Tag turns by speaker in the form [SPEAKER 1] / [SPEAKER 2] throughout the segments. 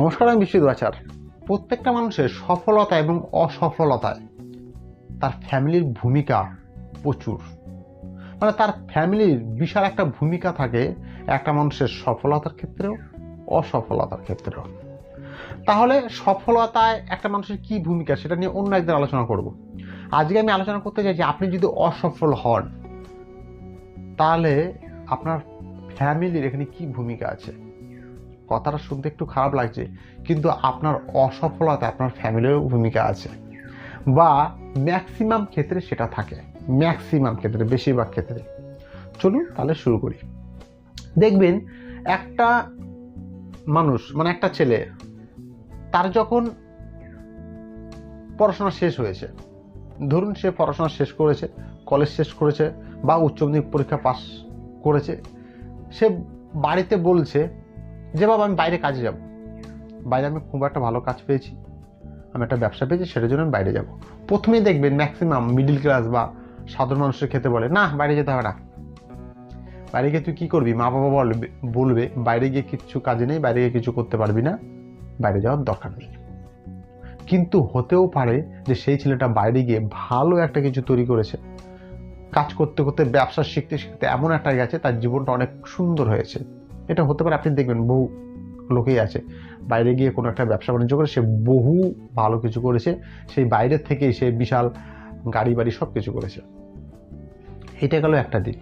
[SPEAKER 1] নমস্কার, আমি বিশ্বজিৎ আচার্য। প্রত্যেকটা মানুষের সফলতা এবং অসফলতায় তার ফ্যামিলির ভূমিকা প্রচুর। মানে তার ফ্যামিলির বিশাল একটা ভূমিকা থাকে একটা মানুষের সফলতার ক্ষেত্রেও অসফলতার ক্ষেত্রেও। তাহলে সফলতায় একটা মানুষের কি ভূমিকা সেটা নিয়ে অন্য একদিন আলোচনা করব। আজকে আমি আলোচনা করতে চাই যে আপনি যদি অসফল হন তাহলে আপনার ফ্যামিলির এখানে কি ভূমিকা আছে। কথাটা শুনতে একটু খারাপ লাগছে, কিন্তু আপনার অসফলতা আপনার ফ্যামিলিরও ভূমিকা আছে, বা ম্যাক্সিমাম ক্ষেত্রে সেটা থাকে, ম্যাক্সিমাম ক্ষেত্রে, বেশিরভাগ ক্ষেত্রে। চলুন তাহলে শুরু করি। দেখবেন একটা মানুষ, মানে একটা ছেলে, তার যখন পড়াশোনা শেষ হয়েছে, ধরুন সে পড়াশোনা শেষ করেছে, কলেজ শেষ করেছে বা উচ্চ মাধ্যমিক পরীক্ষা পাস করেছে, সে বাড়িতে বলছে যে বাবা আমি বাইরে কাজে যাব, বাইরে আমি খুব একটা ভালো কাজ পেয়েছি, আমি একটা ব্যবসা পেয়েছি, সেটার জন্য আমি বাইরে যাব। প্রথমেই দেখবেন ম্যাক্সিমাম মিডিল ক্লাস বা সাধারণ মানুষের ক্ষেত্রে বলে না বাইরে যেতে হবে না, বাইরে গিয়ে তুই কী করবি, মা বাবা বলবে বাইরে গিয়ে কিচ্ছু কাজে নেই, বাইরে গিয়ে কিছু করতে পারবি না, বাইরে যাওয়ার দরকার নেই। কিন্তু হতেও পারে যে সেই ছেলেটা বাইরে গিয়ে ভালো একটা কিছু তৈরি করেছে, কাজ করতে করতে ব্যবসা শিখতে শিখতে এমন একটা গেছে তার জীবনটা অনেক সুন্দর হয়েছে। এটা হতে পারে, আপনি দেখবেন বহু লোকেই আছে বাইরে গিয়ে কোনো একটা ব্যবসা বাণিজ্য করে সে বহু ভালো কিছু করেছে, সেই বাইরের থেকেই সে বিশাল গাড়ি বাড়ি সব কিছু করেছে। এটা গেল একটা দিক।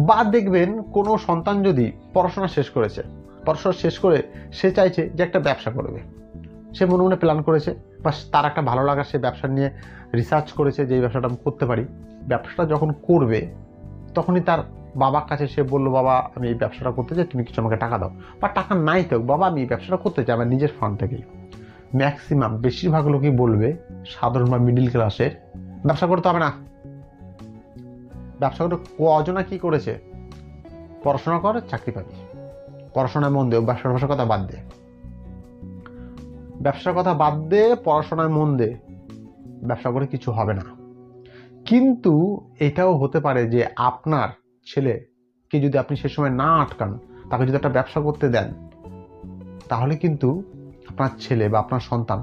[SPEAKER 1] বা দেখবেন কোনো সন্তান যদি পড়াশোনা শেষ করেছে, পড়াশোনা শেষ করে সে চাইছে যে একটা ব্যবসা করবে, সে মনে মনে প্ল্যান করেছে বা তার একটা ভালো লাগার সে ব্যবসা নিয়ে রিসার্চ করেছে যে এই ব্যবসাটা আমি করতে পারি। ব্যবসাটা যখন করবে তখনই তার বাবার কাছে সে বললো বাবা আমি এই ব্যবসাটা করতে চাই, তুমি কিছু আমাকে টাকা দাও, বা টাকা নাই তো বাবা আমি এই ব্যবসাটা করতে চাই আমার নিজের ফান্ড থেকেই। ম্যাক্সিমাম বেশিরভাগ লোকই বলবে, সাধারণ বা মিডিল ক্লাসের, ব্যবসা করতে হবে না। ব্যবসা করে কজনা কি করেছে, পড়াশোনা করে চাকরি পাবি, পড়াশোনায় মন দে, ব্যবসার কথা বাদ দে, ব্যবসার কথা বাদ দে, পড়াশোনায় মন দে, ব্যবসা করে কিছু হবে না। কিন্তু এটাও হতে পারে যে আপনার ছেলেকে যদি আপনি সে সময় না আটকান, তাকে যদি একটা ব্যবসা করতে দেন, তাহলে কিন্তু আপনার ছেলে বা আপনার সন্তান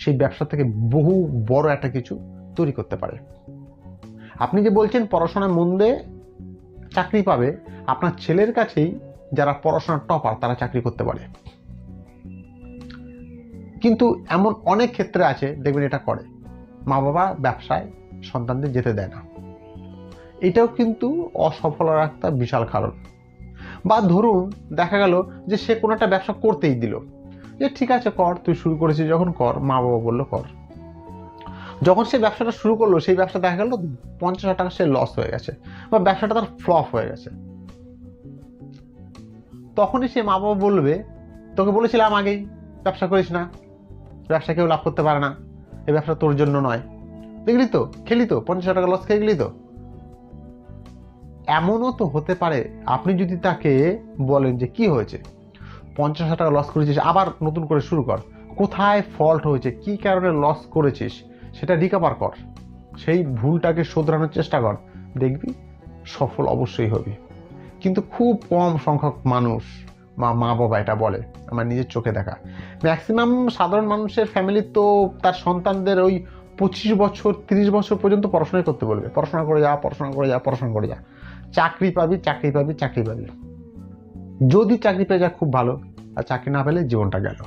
[SPEAKER 1] সেই ব্যবসা থেকে বহু বড় একটা কিছু তৈরি করতে পারে। আপনি যে বলছেন পড়াশোনায় মন দিয়ে চাকরি পাবে, আপনার ছেলের কাছেই যারা পড়াশোনার টপার তারা চাকরি করতে পারে। কিন্তু এমন অনেক ক্ষেত্রে আছে দেখবেন এটা করে, মা বাবা ব্যবসায় সন্তানদের যেতে দেয় না। এটাও কিন্তু অসফলতার একটা বিশাল কারণ। বা ধরুন দেখা গেল যে সে কোনো একটা ব্যবসা করতেই দিল, যে ঠিক আছে কর, তুই শুরু করেছিস যখন কর, মা বাবা বললো কর। যখন সে ব্যবসাটা শুরু করলো সেই ব্যবসা দেখা গেল 50,000 টাকা সে লস হয়ে গেছে বা ব্যবসাটা তার ফ্লপ হয়ে গেছে, তখনই সে মা বাবা বলবে তোকে বলেছিলাম আগেই ব্যবসা করিস না, ব্যবসা কেউ লাভ করতে পারে না, এই ব্যবসা তোর জন্য নয়, দেখলি তো খেলি তো 50,000 টাকা লস খেয়ে গেলি তো। এমনও তো হতে পারে আপনি যদি তাকে বলেন যে কি হয়েছে, 50,000 টাকা লস করেছিস, আবার নতুন করে শুরু কর, কোথায় ফল্ট হয়েছে, কি কারণে লস করেছিস সেটা রিকভার কর, সেই ভুলটাকে শোধরানোর চেষ্টা কর, দেখবি সফল অবশ্যই হবি। কিন্তু খুব কম সংখ্যক মানুষ বা মা বাবা এটা বলে, আমার নিজের চোখে দেখা। ম্যাক্সিমাম সাধারণ মানুষের ফ্যামিলি তো তার সন্তানদের ওই 25 বছর 30 বছর পর্যন্ত পড়াশোনাই করতে বলবে, পড়াশোনা করে যা, পড়াশোনা করে যা, পড়াশোনা করে যা, চাকরি পাবি চাকরি পাবি চাকরি পাবি। যদি চাকরি পেয়ে যা খুব ভালো, আর চাকরি না পেলে জীবনটা গেল।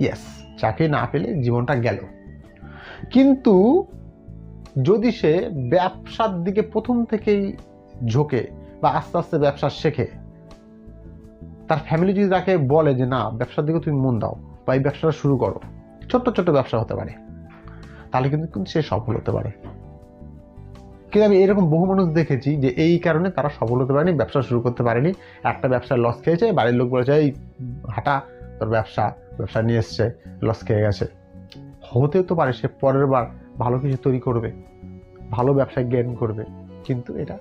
[SPEAKER 1] ইয়েস, চাকরি না পেলে জীবনটা গেল। কিন্তু যদি সে ব্যবসার দিকে প্রথম থেকেই ঝোঁকে বা আস্তে আস্তে ব্যবসা শেখে, তার ফ্যামিলি যদি তাকে বলে যে না ব্যবসার দিকে তুমি মন দাও বা এই ব্যবসাটা শুরু করো, ছোট্ট ছোট্ট ব্যবসা হতে পারে, তাহলে কিন্তু সে সফল হতে পারে। কিন্তু আমি এরকম বহু মানুষ দেখেছি যে এই কারণে তারা সফল হতে পারেনি, ব্যবসা শুরু করতে পারেনি, একটা ব্যবসায় লস খেয়েছে, বাড়ির লোক বলেছে এই হাঁটা তোর ব্যবসা নিয়ে এসছে, লস খেয়ে গেছে। হতেও তো পারে সে পরের বার ভালো কিছু তৈরি করবে, ভালো ব্যবসায় জ্ঞান করবে, কিন্তু এটা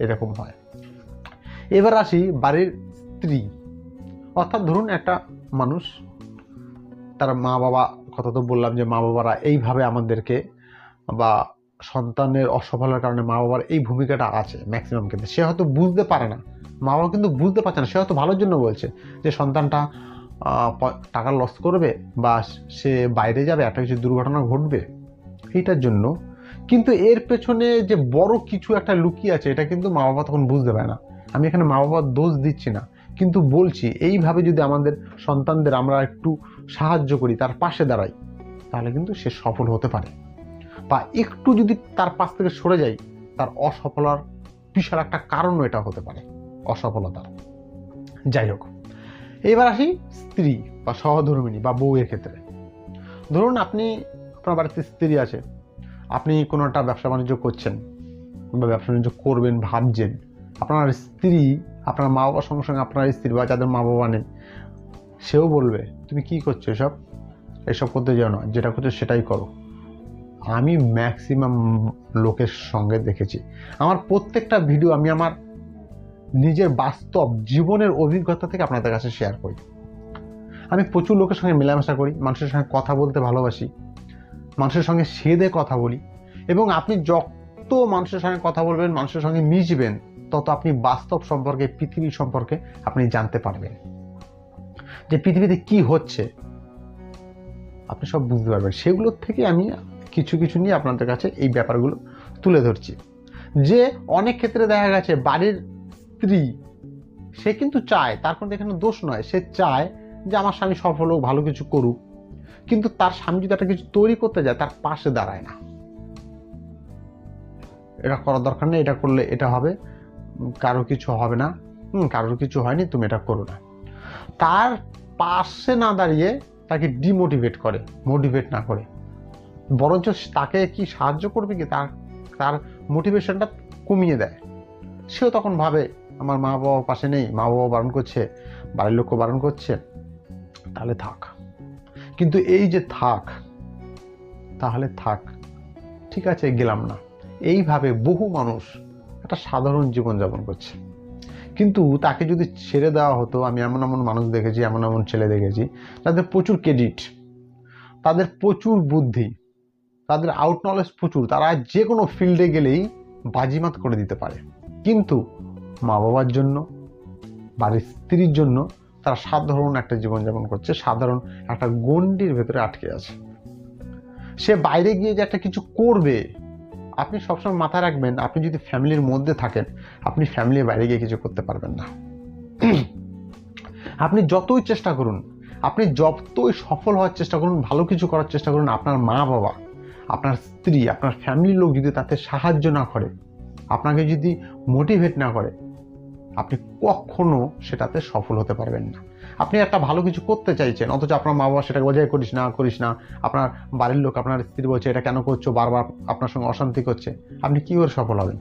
[SPEAKER 1] এরকম হয়। এবার আসি বাড়ির স্ত্রী, অর্থাৎ ধরুন একটা মানুষ, তার মা বাবা, কথা তো বললাম যে মা বাবারা এইভাবে আমাদেরকে, বা সন্তানের অসফলতার কারণে মা বাবার এই ভূমিকাটা আছে ম্যাক্সিমাম ক্ষেত্রে। সে হয়তো বুঝতে পারে না, মা বাবা কিন্তু বুঝতে পারছে না, সে হয়তো ভালোর জন্য বলছে যে সন্তানটা টাকা লস করবে বা সে বাইরে যাবে, একটা কিছু দুর্ঘটনা ঘটবে এইটার জন্য। কিন্তু এর পেছনে যে বড় কিছু একটা লুকিয়ে আছে এটা কিন্তু মা বাবা তখন বুঝতে পারে না। আমি এখানে মা বাবার দোষ দিচ্ছি না, কিন্তু বলছি এইভাবে যদি আমাদের সন্তানদের আমরা একটু সাহায্য করি, তার পাশে দাঁড়াই, তাহলে কিন্তু সে সফল হতে পারে। বা একটু যদি তার পাশ থেকে সরে যাই, তার অসফলতার বিশাল একটা কারণও এটা হতে পারে, অসফলতার। যাই হোক, এবার আসি স্ত্রী বা সহধর্মিণী বা বউয়ের ক্ষেত্রে। ধরুন আপনার বাড়িতে স্ত্রী আছে, আপনি কোনো একটা ব্যবসা বাণিজ্য করছেন বা ব্যবসা বাণিজ্য করবেন ভাবছেন, আপনার স্ত্রী, আপনার মা বাবার সঙ্গে সঙ্গে আপনার স্ত্রী বা যাদের মা বাবা নেই, সেও বলবে তুমি কি করছো, এসব করতে যাও না, যেটা করছো সেটাই করো। আমি ম্যাক্সিমাম লোকের সঙ্গে দেখেছি। আমার প্রত্যেকটা ভিডিও আমি আমার নিজের বাস্তব জীবনের অভিজ্ঞতা থেকে আপনাদের কাছে শেয়ার করি। আমি প্রচুর লোকের সঙ্গে মেলামেশা করি, মানুষের সঙ্গে কথা বলতে ভালোবাসি, মানুষের সঙ্গে সেদে কথা বলি, এবং আপনি যত মানুষের সঙ্গে কথা বলবেন, মানুষের সঙ্গে মিশবেন, তত আপনি বাস্তব সম্পর্কে, পৃথিবী সম্পর্কে আপনি জানতে পারবেন, যে পৃথিবীতে কি হচ্ছে আপনি সব বুঝতে পারবেন। সেগুলোর থেকে আমি কিছু কিছু নিয়ে আপনাদের কাছে এই ব্যাপারগুলো তুলে ধরছি। যে অনেক ক্ষেত্রে দেখা গেছে বাড়ির স্ত্রী, সে কিন্তু চায়, তার কোনো এখানে দোষ নয়, সে চায় যে আমার স্বামী সফল হোক, ভালো কিছু করুক, কিন্তু তার স্বামী যদি একটা কিছু তৈরি করতে যায়, তার পাশে দাঁড়ায় না। এটা করার দরকার নেই, এটা করলে এটা হবে, কারো কিছু হবে না, কারোর কিছু হয়নি, তুমি এটা করো না। তার পাশে না দাঁড়িয়ে তাকে ডিমোটিভেট করে, মোটিভেট না করে, বরঞ্চ তাকে কি সাহায্য করবে কি, তার মোটিভেশনটা কমিয়ে দেয়। সেও তখন ভাবে আমার মা বাবা পাশে নেই, মা বাবা বারণ করছে, বাড়ির লোকও বারণ করছে, তাহলে থাক। কিন্তু এই যে থাক, তাহলে থাক, ঠিক আছে গেলাম না, এইভাবে বহু মানুষ একটা সাধারণ জীবনযাপন করছে। কিন্তু তাকে যদি ছেড়ে দেওয়া হতো, আমি এমন এমন মানুষ দেখেছি, এমন এমন ছেলে দেখেছি, তাদের প্রচুর ক্রেডিট, তাদের প্রচুর বুদ্ধি, তাদের আউট নলেজ প্রচুর, তারা যে কোনো ফিল্ডে গেলেই বাজিমাত করে দিতে পারে, কিন্তু মা বাবার জন্য, বাড়ির স্ত্রীর জন্য তারা সাধারণ একটা জীবনযাপন করছে, সাধারণ একটা গণ্ডির ভেতরে আটকে আছে। সে বাইরে গিয়ে যে একটা কিছু করবে, আপনি সবসময় মাথায় রাখবেন, আপনি যদি ফ্যামিলির মধ্যে থাকেন, আপনি ফ্যামিলির বাইরে গিয়ে কিছু করতে পারবেন না। আপনি যতই চেষ্টা করুন, আপনি যতই সফল হওয়ার চেষ্টা করুন, ভালো কিছু করার চেষ্টা করুন, আপনার মা বাবা, আপনার স্ত্রী, আপনার ফ্যামিলির লোক যদি তাতে সাহায্য না করে, আপনাকে যদি মোটিভেট না করে, আপনি কখনো সেটাতে সফল হতে পারবেন না। আপনি একটা ভালো কিছু করতে চাইছেন, অথচ আপনার মা বাবা সেটাকে বোঝাই করিস না, আপনার বাড়ির লোক, আপনার স্ত্রী বলছে এটা কেন করছো, বারবার আপনার সঙ্গে অশান্তি করছে, আপনি কি করে সফল হবেন?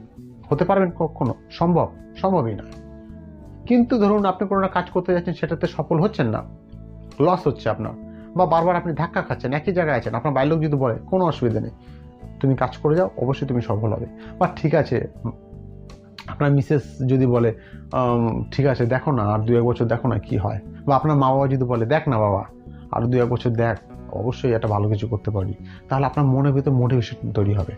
[SPEAKER 1] হতে পারবেন কখনো? সম্ভবই না। কিন্তু ধরুন আপনি কোনো কাজ করতে যাচ্ছেন, সেটাতে সফল হচ্ছেন না, লস হচ্ছে আপনার, বা বারবার আপনি ধাক্কা খাচ্ছেন, একই জায়গায় আছেন, আপনার বাড়ির লোক যদি বলে কোনো অসুবিধা নেই, তুমি কাজ করে যাও, অবশ্যই তুমি সফল হবে, বা ঠিক আছে, আপনার মিসেস যদি বলে ঠিক আছে দেখো না, আর 2-1 বছর দেখো না কি হয়, বা আপনার মা বাবা যদি বলে দেখ না বাবা, আর 2-1 বছর দেখ, অবশ্যই একটা ভালো কিছু করতে পারবি, তাহলে আপনার মনের ভিতরে মোটিভেশন তৈরি হবে।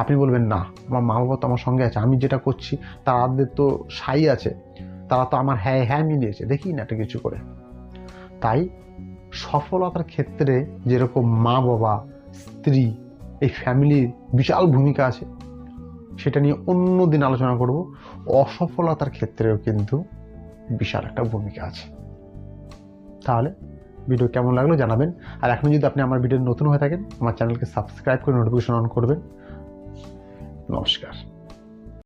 [SPEAKER 1] আপনি বলবেন না, আমার মা বাবা তো আমার সঙ্গে আছে, আমি যেটা করছি তাদের তো সাই আছে, তারা তো আমার হ্যাঁ মিলিয়েছে, দেখি না একটা কিছু করে। তাই সফলতার ক্ষেত্রে যেরকম মা বাবা, স্ত্রী, এই ফ্যামিলির বিশাল ভূমিকা আছে, সেটা নিয়ে অন্য দিন আলোচনা করব। অসফলতার ক্ষেত্রেও কিন্তু বিশাল একটা ভূমিকা আছে। তাহলে ভিডিও কেমন লাগলো জানাবেন, আর এখন যদি আপনি আমার ভিডিও নতুন হয়ে থাকেন, আমার চ্যানেলকে সাবস্ক্রাইব করে নোটিফিকেশন অন করবেন। নমস্কার।